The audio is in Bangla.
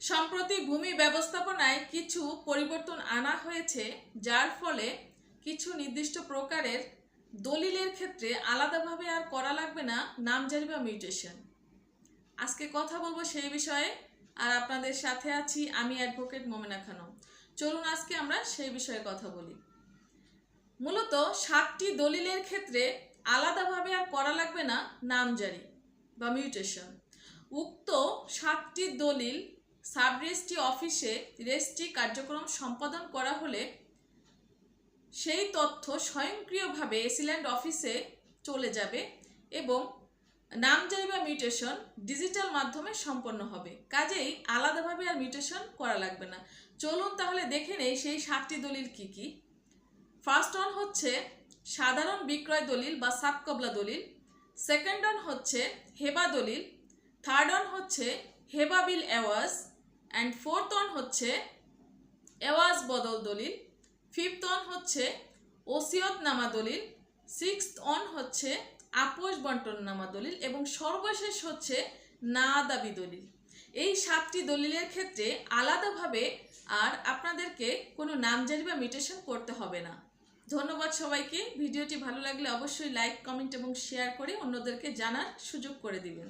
সম্প্রতি ভূমি ব্যবস্থাপনায় কিছু পরিবর্তন আনা হয়েছে, যার ফলে কিছু নির্দিষ্ট প্রকারের দলিলের ক্ষেত্রে আলাদাভাবে আর করা লাগবে না নামজারি বা মিউটেশন। আজকে কথা বলবো সেই বিষয়ে, আর আপনাদের সাথে আছি আমি অ্যাডভোকেট মোমেনা খানম। চলুন আজকে আমরা সেই বিষয়ে কথা বলি। মূলত 7টি দলিলের ক্ষেত্রে আলাদাভাবে আর করা লাগবে না নামজারি বা মিউটেশন। উক্ত 7টি দলিল সাব রেজিস্ট্রি অফিসে রেজিস্ট্রি কার্যক্রম সম্পাদন করা হলে সেই তথ্য স্বয়ংক্রিয়ভাবে এসিল্যান্ড অফিসে চলে যাবে এবং নামজারি বা মিউটেশন ডিজিটাল মাধ্যমে সম্পন্ন হবে। কাজেই আলাদাভাবে আর মিউটেশন করা লাগবে না। চলুন তাহলে দেখে নেই সেই 7টি দলিল কি কি। ফার্স্ট ওয়ান হচ্ছে সাধারণ বিক্রয় দলিল বা সাবকবলা দলিল। সেকেন্ড ওয়ান হচ্ছে হেবা দলিল। থার্ড ওয়ান হচ্ছে হেবা বিল এওয়াজ। অ্যান্ড ফোর্থ ওয়ান হচ্ছে এওয়াজ বদল দলিল। ফিফথ ওয়ান হচ্ছে ওসিয়তনামা দলিল। সিক্সথ ওয়ান হচ্ছে আপোষ বন্টননামা দলিল এবং সর্বশেষ হচ্ছে না দাবি দলিল। এই 7টি দলিলের ক্ষেত্রে আলাদাভাবে আর আপনাদেরকে কোনো নামজারি বা মিউটেশন করতে হবে না। ধন্যবাদ সবাইকে। ভিডিওটি ভালো লাগলে অবশ্যই লাইক, কমেন্ট এবং শেয়ার করে অন্যদেরকে জানার সুযোগ করে দিবেন।